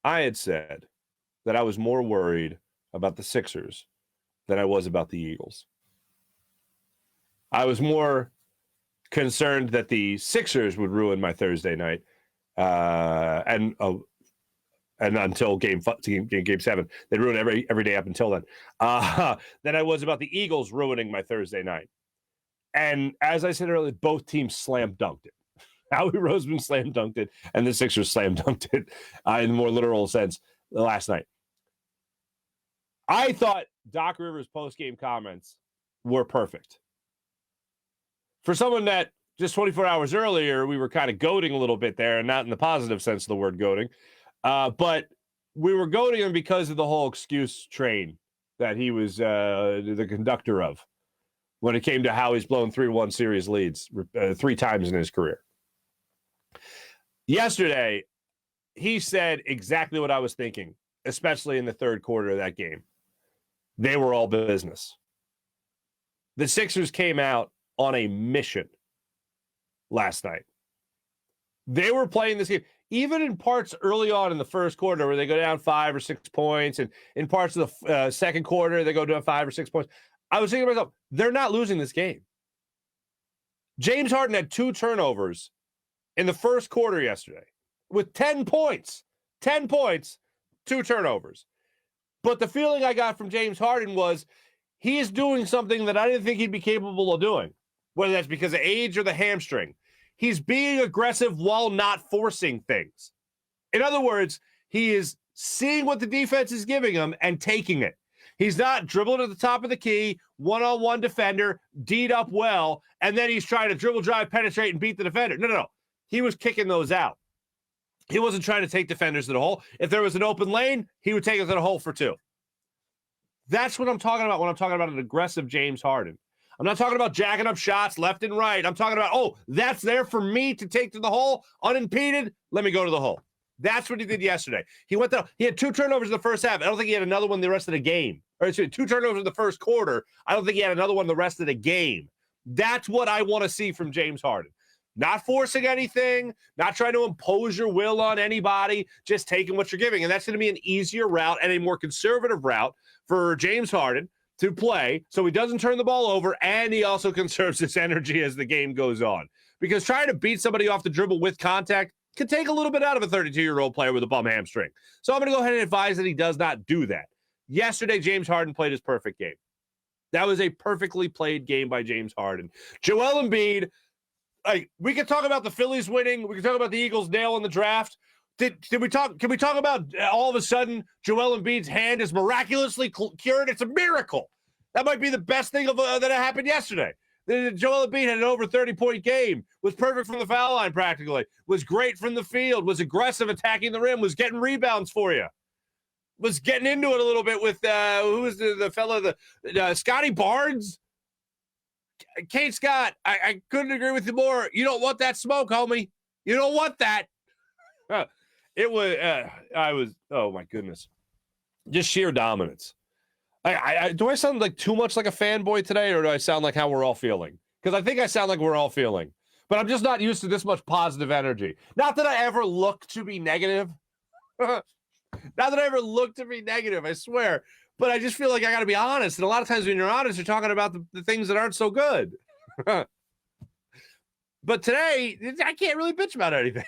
I had said that I was more worried about the Sixers than I was about the Eagles. I was more concerned that the Sixers would ruin my Thursday night, and until game 7, they ruined every day up until then. Than I was about the Eagles ruining my Thursday night. And as I said earlier, both teams slam dunked it. Howie Roseman slam dunked it, and the Sixers slam dunked it in a more literal sense last night. I thought Doc Rivers' post-game comments were perfect. For someone that just 24 hours earlier, we were kind of goading a little bit there, and not in the positive sense of the word goading, but we were goading him because of the whole excuse train that he was the conductor of when it came to how he's blown 3-1 series leads 3 times in his career. Yesterday, he said exactly what I was thinking, especially in the third quarter of that game. They were all business. The Sixers came out on a mission last night. They were playing this game, even in parts early on in the first quarter where they go down 5 or 6 points, and in parts of the second quarter, they go down 5 or 6 points. I was thinking to myself, they're not losing this game. James Harden had 2 turnovers in the first quarter yesterday with 10 points. 10 points, 2 turnovers. But the feeling I got from James Harden was he is doing something that I didn't think he'd be capable of doing, whether that's because of age or the hamstring. He's being aggressive while not forcing things. In other words, he is seeing what the defense is giving him and taking it. He's not dribbling at the top of the key, one-on-one defender, D'd up well, and then he's trying to dribble, drive, penetrate, and beat the defender. No. He was kicking those out. He wasn't trying to take defenders to the hole. If there was an open lane, he would take it to the hole for 2. That's what I'm talking about when I'm talking about an aggressive James Harden. I'm not talking about jacking up shots left and right. I'm talking about, that's there for me to take to the hole unimpeded. Let me go to the hole. That's what he did yesterday. He went down. He had 2 turnovers in the first half. I don't think he had another one the rest of the game. Or excuse me, 2 turnovers in the first quarter. I don't think he had another one the rest of the game. That's what I want to see from James Harden. Not forcing anything, not trying to impose your will on anybody, just taking what you're giving. And that's going to be an easier route and a more conservative route for James Harden to play so he doesn't turn the ball over, and he also conserves his energy as the game goes on. Because trying to beat somebody off the dribble with contact can take a little bit out of a 32-year-old player with a bum hamstring. So I'm going to go ahead and advise that he does not do that. Yesterday, James Harden played his perfect game. That was a perfectly played game by James Harden. Joel Embiid, we can talk about the Phillies winning. We can talk about the Eagles nailing the draft. Can we talk about all of a sudden Joel Embiid's hand is miraculously cured? It's a miracle. That might be the best thing that happened yesterday. Joel Embiid had an over 30-point game, was perfect from the foul line practically, was great from the field, was aggressive attacking the rim, was getting rebounds for you, was getting into it a little bit with, who was the fellow, Scotty Barnes? Kate Scott, I couldn't agree with you more. You don't want that smoke, homie. You don't want that. It was, oh my goodness. Just sheer dominance. Do I sound like too much like a fanboy today, or do I sound like how we're all feeling? Because I think I sound like we're all feeling. But I'm just not used to this much positive energy. Not that I ever look to be negative. Not that I ever look to be negative, I swear. But I just feel like I got to be honest. And a lot of times when you're honest, you're talking about the things that aren't so good. But today, I can't really bitch about anything.